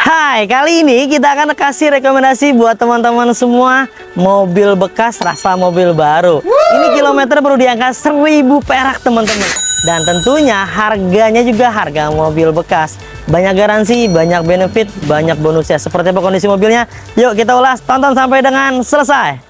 Hai, kali ini kita akan kasih rekomendasi buat teman-teman semua mobil bekas rasa mobil baru. Ini kilometer baru di angka 1000 perak teman-teman. Dan tentunya harganya juga harga mobil bekas. Banyak garansi, banyak benefit, banyak bonusnya. Seperti apa kondisi mobilnya? Yuk kita ulas, tonton sampai dengan selesai.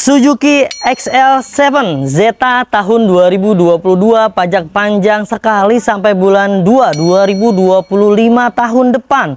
Suzuki XL7 Zeta tahun 2022, pajak panjang sekali sampai bulan 2 2025 tahun depan.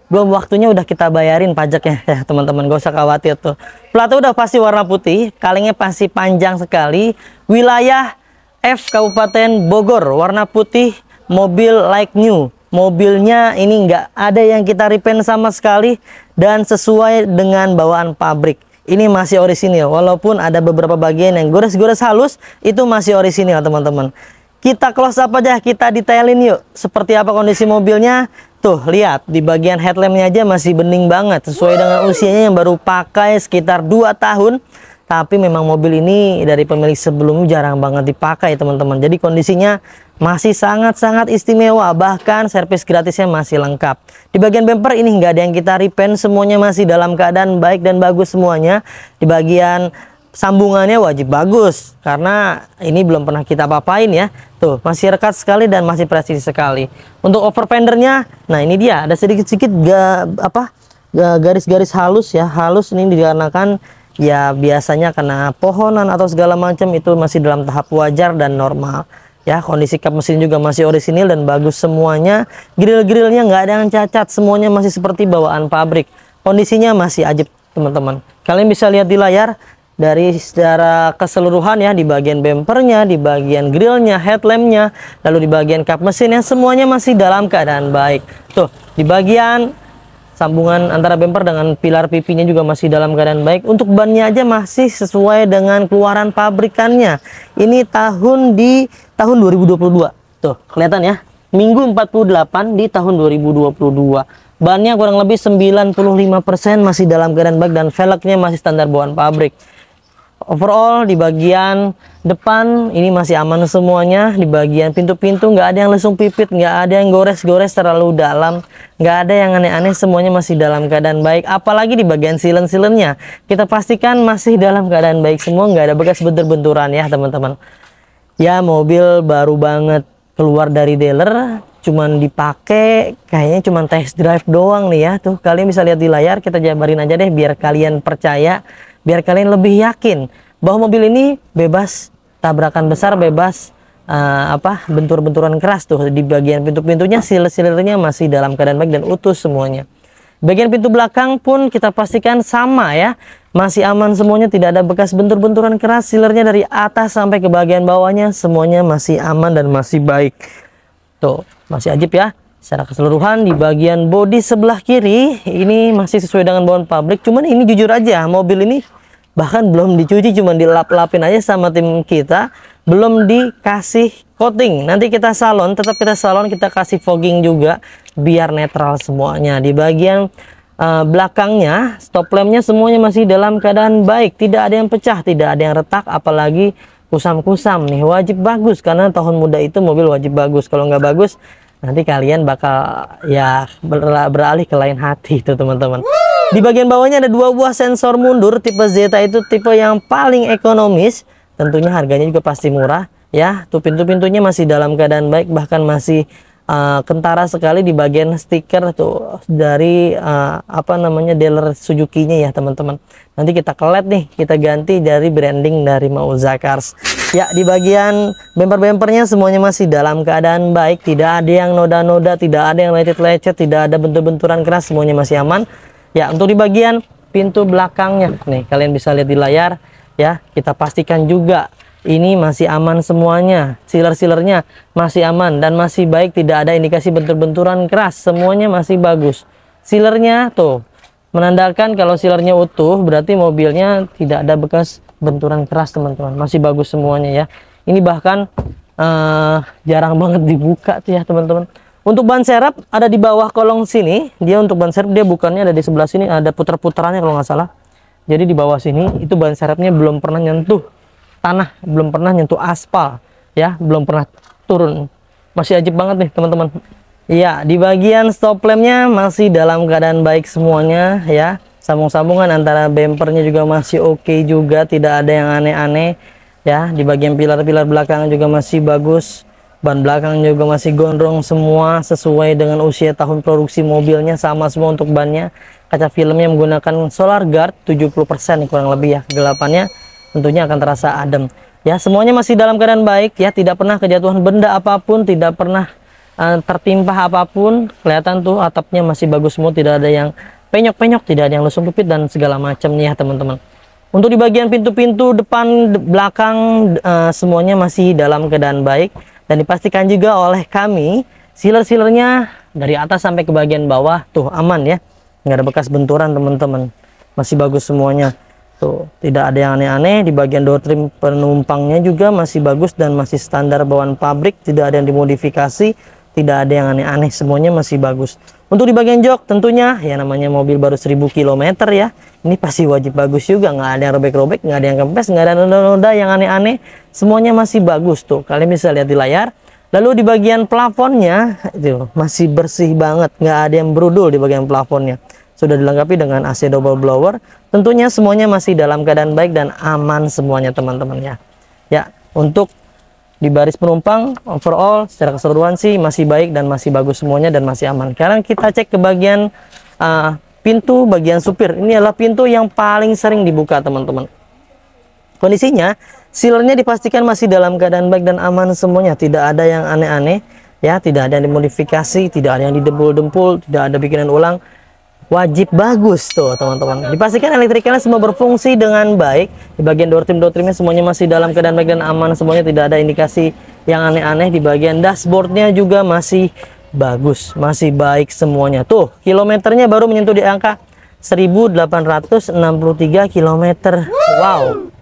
Belum waktunya udah kita bayarin pajaknya ya teman-teman, gak usah khawatir tuh. Platnya udah pasti warna putih, kalengnya pasti panjang sekali. Wilayah F Kabupaten Bogor, warna putih, mobil like new. Mobilnya ini nggak ada yang kita repaint sama sekali dan sesuai dengan bawaan pabrik. Ini masih orisinil, walaupun ada beberapa bagian yang gores-gores halus, itu masih orisinil teman-teman. Kita close up aja, kita detailin yuk seperti apa kondisi mobilnya. Tuh lihat, di bagian headlampnya aja masih bening banget, sesuai dengan usianya yang baru pakai sekitar 2 tahun. Tapi memang mobil ini dari pemilik sebelumnya jarang banget dipakai teman-teman. Jadi kondisinya masih sangat-sangat istimewa, bahkan servis gratisnya masih lengkap. Di bagian bumper ini nggak ada yang kita repaint, semuanya masih dalam keadaan baik dan bagus semuanya. Di bagian sambungannya wajib bagus, karena ini belum pernah kita apa-apain ya. Tuh masih rekat sekali dan masih presisi sekali. Untuk over fendernya, nah ini dia ada sedikit-sedikit garis-garis halus ya. Halus ini dikarenakan ya biasanya kena pohonan atau segala macam, itu masih dalam tahap wajar dan normal. Ya, kondisi kap mesin juga masih orisinil dan bagus semuanya. Grill-grillnya nggak ada yang cacat, semuanya masih seperti bawaan pabrik. Kondisinya masih ajib teman-teman. Kalian bisa lihat di layar dari secara keseluruhan ya, di bagian bumpernya, di bagian grillnya, headlampnya, lalu di bagian kap mesinnya semuanya masih dalam keadaan baik. Tuh di bagian sambungan antara bumper dengan pilar pipinya juga masih dalam keadaan baik. Untuk bannya aja masih sesuai dengan keluaran pabrikannya. Ini tahun 2022. Tuh, kelihatan ya. Minggu 48 di tahun 2022. Bannya kurang lebih 95% masih dalam keadaan baik dan velgnya masih standar bawaan pabrik. Overall di bagian depan ini masih aman semuanya. Di bagian pintu-pintu nggak ada yang lesung pipit, nggak ada yang gores-gores terlalu dalam, nggak ada yang aneh-aneh, semuanya masih dalam keadaan baik. Apalagi di bagian silen-silennya kita pastikan masih dalam keadaan baik semua, nggak ada bekas bentur-benturan ya teman-teman. Ya mobil baru banget keluar dari dealer, cuman dipakai kayaknya cuman test drive doang nih ya. Tuh kalian bisa lihat di layar, kita jabarin aja deh biar kalian percaya, biar kalian lebih yakin bahwa mobil ini bebas tabrakan besar, bebas bentur-benturan keras. Tuh di bagian pintu-pintunya, siler-silernya masih dalam keadaan baik dan utuh semuanya. Bagian pintu belakang pun kita pastikan sama ya, masih aman semuanya, tidak ada bekas bentur-benturan keras. Silernya dari atas sampai ke bagian bawahnya semuanya masih aman dan masih baik. Tuh masih ajib ya. Secara keseluruhan di bagian bodi sebelah kiri ini masih sesuai dengan bawaan pabrik. Cuman ini jujur aja, mobil ini bahkan belum dicuci, cuman dilap-lapin aja sama tim kita, belum dikasih coating. Nanti kita salon, tetap kita salon, kita kasih fogging juga biar netral semuanya. Di bagian belakangnya, stop lampnya semuanya masih dalam keadaan baik, tidak ada yang pecah, tidak ada yang retak, apalagi kusam-kusam nih. Wajib bagus, karena tahun muda itu mobil wajib bagus. Kalau nggak bagus nanti kalian bakal ya beralih ke lain hati itu teman-teman. Di bagian bawahnya ada 2 buah sensor mundur. Tipe Zeta itu tipe yang paling ekonomis, tentunya harganya juga pasti murah ya. Tuh pintu-pintunya masih dalam keadaan baik, bahkan masih kentara sekali. Di bagian stiker tuh dari dealer Suzuki-nya ya teman-teman. Nanti kita kelet nih, kita ganti dari branding dari Mauza Cars. Ya, di bagian bumper-bumpernya semuanya masih dalam keadaan baik, tidak ada yang noda-noda, tidak ada yang lecet-lecet, tidak ada bentur-benturan keras, semuanya masih aman. Ya, untuk di bagian pintu belakangnya nih, kalian bisa lihat di layar ya, kita pastikan juga ini masih aman semuanya. Sealer-sealernya masih aman dan masih baik, tidak ada indikasi bentur-benturan keras, semuanya masih bagus. Sealernya tuh menandakan kalau sealernya utuh, berarti mobilnya tidak ada bekas benturan keras teman-teman, masih bagus semuanya ya. Ini bahkan jarang banget dibuka tuh ya teman-teman. Untuk ban serep ada di bawah kolong sini, dia untuk ban serep dia bukannya ada di sebelah sini, ada putar-putarannya kalau nggak salah. Jadi di bawah sini itu ban serepnya belum pernah nyentuh tanah, belum pernah nyentuh aspal ya, belum pernah turun, masih ajib banget nih teman-teman. Iya, di bagian stop lampnya masih dalam keadaan baik semuanya ya. Sambung-sambungan antara bempernya juga masih oke juga, tidak ada yang aneh-aneh ya. Di bagian pilar-pilar belakang juga masih bagus. Ban belakang juga masih gondrong semua sesuai dengan usia tahun produksi mobilnya, sama semua untuk bannya. Kaca filmnya menggunakan solar guard 70% kurang lebih ya. Kegelapannya tentunya akan terasa adem. Ya, semuanya masih dalam keadaan baik ya, tidak pernah kejatuhan benda apapun, tidak pernah tertimpa apapun. Kelihatan tuh atapnya masih bagus semua, tidak ada yang penyok-penyok, tidak ada yang lesung pipit dan segala macamnya ya teman-teman. Untuk di bagian pintu-pintu depan belakang semuanya masih dalam keadaan baik dan dipastikan juga oleh kami sealer-sealernya dari atas sampai ke bagian bawah tuh aman ya, nggak ada bekas benturan teman-teman, masih bagus semuanya tuh, tidak ada yang aneh-aneh. Di bagian door trim penumpangnya juga masih bagus dan masih standar bawaan pabrik, tidak ada yang dimodifikasi, tidak ada yang aneh-aneh, semuanya masih bagus. Untuk di bagian jok tentunya ya, namanya mobil baru 1000 km ya, ini pasti wajib bagus juga, nggak ada yang robek-robek, nggak ada yang kempes, nggak ada noda-noda yang aneh-aneh, semuanya masih bagus tuh, kalian bisa lihat di layar. Lalu di bagian plafonnya itu masih bersih banget, nggak ada yang berudul di bagian plafonnya, sudah dilengkapi dengan AC double blower. Tentunya semuanya masih dalam keadaan baik dan aman semuanya teman-teman ya. Ya, untuk di baris penumpang overall secara keseluruhan sih masih baik dan masih bagus semuanya dan masih aman. Sekarang kita cek ke bagian pintu bagian supir. Ini adalah pintu yang paling sering dibuka teman-teman. Kondisinya sealernya dipastikan masih dalam keadaan baik dan aman semuanya, tidak ada yang aneh-aneh ya, tidak ada yang dimodifikasi, tidak ada yang didempul-dempul, tidak ada bikinan ulang. Wajib bagus tuh teman-teman. Dipastikan elektrikalnya semua berfungsi dengan baik. Di bagian door trimnya semuanya masih dalam keadaan baik dan aman semuanya, tidak ada indikasi yang aneh-aneh. Di bagian dashboardnya juga masih bagus, masih baik semuanya. Tuh kilometernya baru menyentuh di angka 1863 km. Wow,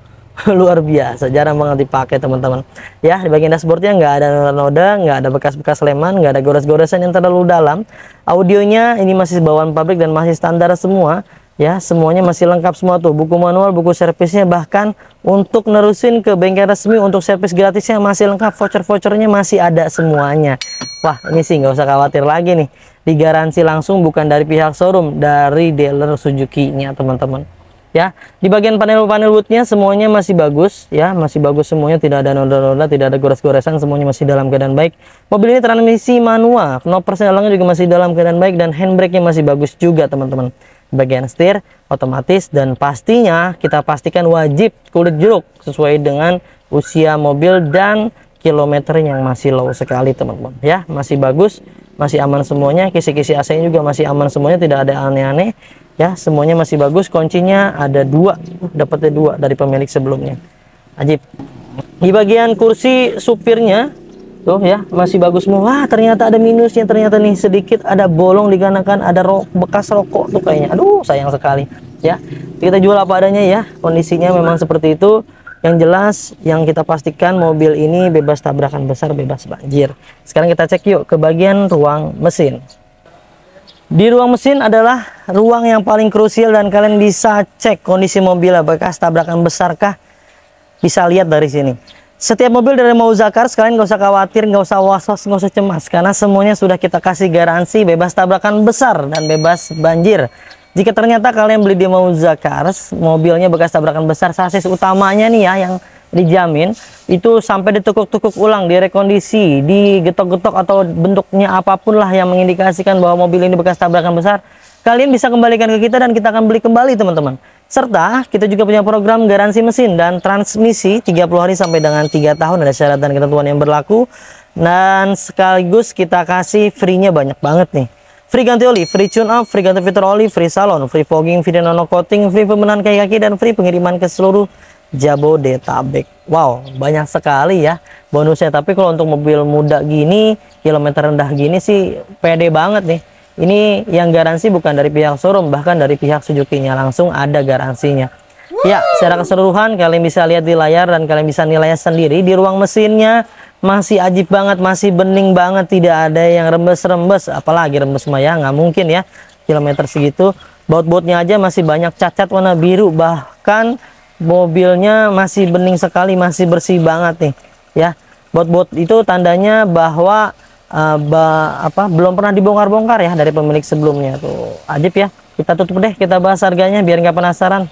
luar biasa, jarang banget dipakai teman-teman ya. Di bagian dashboardnya nggak ada noda, nggak ada bekas-bekas leman, nggak ada gores-goresan yang terlalu dalam. Audionya ini masih bawaan pabrik dan masih standar semua ya, semuanya masih lengkap semua tuh, buku manual, buku servisnya, bahkan untuk nerusin ke bengkel resmi untuk servis gratisnya masih lengkap, voucher-vouchernya masih ada semuanya. Wah, ini sih nggak usah khawatir lagi nih, digaransi langsung, bukan dari pihak showroom, dari dealer Suzuki-nya teman-teman ya. Di bagian panel-panel woodnya semuanya masih bagus ya, masih bagus semuanya, tidak ada noda-noda, tidak ada gores-goresan, semuanya masih dalam keadaan baik. Mobil ini transmisi manual, knob persnelangnya juga masih dalam keadaan baik dan handbrake-nya masih bagus juga teman-teman. Bagian setir otomatis dan pastinya kita pastikan wajib kulit jeruk sesuai dengan usia mobil dan kilometer yang masih low sekali teman-teman ya, masih bagus, masih aman semuanya. Kisi-kisi AC-nya juga masih aman semuanya, tidak ada aneh-aneh ya, semuanya masih bagus. Kuncinya ada dua, dapatnya dua dari pemilik sebelumnya, ajib. Di bagian kursi supirnya tuh ya masih bagus semua. Wah, ternyata ada minusnya, ternyata nih sedikit ada bolong dikarenakan ada bekas rokok tuh kayaknya. Aduh, sayang sekali ya. Kita jual apa adanya ya, kondisinya memang seperti itu. Yang jelas yang kita pastikan mobil ini bebas tabrakan besar, bebas banjir. Sekarang kita cek yuk ke bagian ruang mesin. Di ruang mesin adalah ruang yang paling krusial dan kalian bisa cek kondisi mobil bekas tabrakan besarkah, bisa lihat dari sini. Setiap mobil dari Mauza Cars kalian nggak usah khawatir, nggak usah was-was, nggak usah cemas, karena semuanya sudah kita kasih garansi bebas tabrakan besar dan bebas banjir. Jika ternyata kalian beli di Mauza Cars, mobilnya bekas tabrakan besar, sasis utamanya nih ya yang dijamin itu sampai ditukuk-tukuk ulang, direkondisi, digetok-getok atau bentuknya apapun lah yang mengindikasikan bahwa mobil ini bekas tabrakan besar, kalian bisa kembalikan ke kita dan kita akan beli kembali teman-teman. Serta kita juga punya program garansi mesin dan transmisi 30 hari sampai dengan 3 tahun, ada syarat dan ketentuan yang berlaku. Dan sekaligus kita kasih free-nya banyak banget nih. Free ganti oli, free tune up, free ganti fitur oli, free salon, free fogging, free nano coating, free pembenahan kaki-kaki, dan free pengiriman ke seluruh Jabodetabek. Wow, banyak sekali ya bonusnya. Tapi kalau untuk mobil muda gini, kilometer rendah gini sih pede banget nih. Ini yang garansi bukan dari pihak showroom, bahkan dari pihak Suzuki-nya langsung ada garansinya. Ya, secara keseluruhan kalian bisa lihat di layar dan kalian bisa nilai sendiri. Di ruang mesinnya masih ajib banget, masih bening banget, tidak ada yang rembes-rembes. Apalagi rembes mah ya, nggak mungkin ya, kilometer segitu. Baut-bautnya aja masih banyak cacat warna biru, bahkan mobilnya masih bening sekali, masih bersih banget nih ya. Baut-baut itu tandanya bahwa belum pernah dibongkar-bongkar ya dari pemilik sebelumnya. Tuh ajib ya. Kita tutup deh, kita bahas harganya biar nggak penasaran.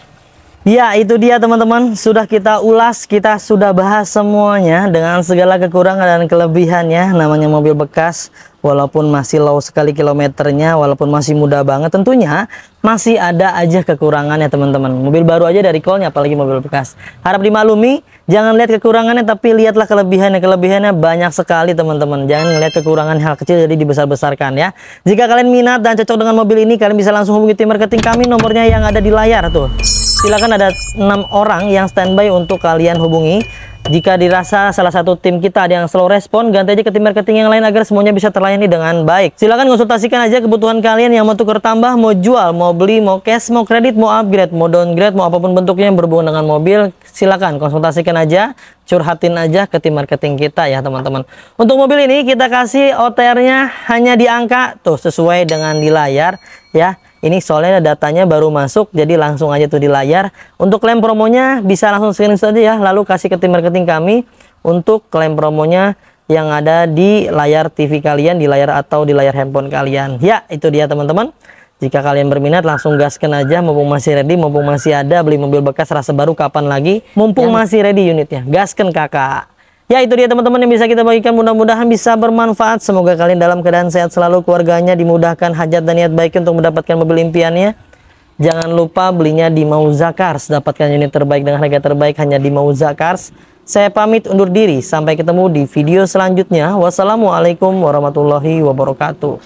Ya, itu dia teman-teman, sudah kita ulas, kita sudah bahas semuanya dengan segala kekurangan dan kelebihannya. Namanya mobil bekas, walaupun masih low sekali kilometernya, walaupun masih muda banget, tentunya masih ada aja kekurangannya teman-teman. Mobil baru aja dari call-nya, apalagi mobil bekas. Harap dimaklumi, jangan lihat kekurangannya, tapi lihatlah kelebihannya. Kelebihannya banyak sekali teman-teman. Jangan lihat kekurangan hal kecil jadi dibesar-besarkan ya. Jika kalian minat dan cocok dengan mobil ini, kalian bisa langsung hubungi tim marketing kami, nomornya yang ada di layar tuh. Silakan, ada 6 orang yang standby untuk kalian hubungi. Jika dirasa salah satu tim kita ada yang slow respon, ganti aja ke tim marketing yang lain agar semuanya bisa terlayani dengan baik. Silakan konsultasikan aja kebutuhan kalian yang mau tukar tambah, mau jual, mau beli, mau cash, mau kredit, mau upgrade, mau downgrade, mau apapun bentuknya yang berhubungan dengan mobil. Silakan konsultasikan aja, curhatin aja ke tim marketing kita ya teman-teman. Untuk mobil ini kita kasih OTR-nya hanya di angka tuh sesuai dengan di layar ya. Ini soalnya datanya baru masuk, jadi langsung aja tuh di layar. Untuk klaim promonya bisa langsung screenshot aja ya, lalu kasih ke tim marketing kami untuk klaim promonya yang ada di layar TV kalian, di layar atau di layar handphone kalian. Ya, itu dia teman-teman. Jika kalian berminat langsung gaskan aja, mumpung masih ready, mumpung masih ada. Beli mobil bekas rasa baru kapan lagi, mumpung masih ready unitnya. Gaskan kakak. Ya, itu dia teman-teman yang bisa kita bagikan, mudah-mudahan bisa bermanfaat. Semoga kalian dalam keadaan sehat selalu, keluarganya dimudahkan hajat dan niat baik untuk mendapatkan mobil impiannya. Jangan lupa belinya di Mauza Cars, dapatkan unit terbaik dengan harga terbaik hanya di Mauza Cars. Saya pamit undur diri, sampai ketemu di video selanjutnya. Wassalamualaikum warahmatullahi wabarakatuh.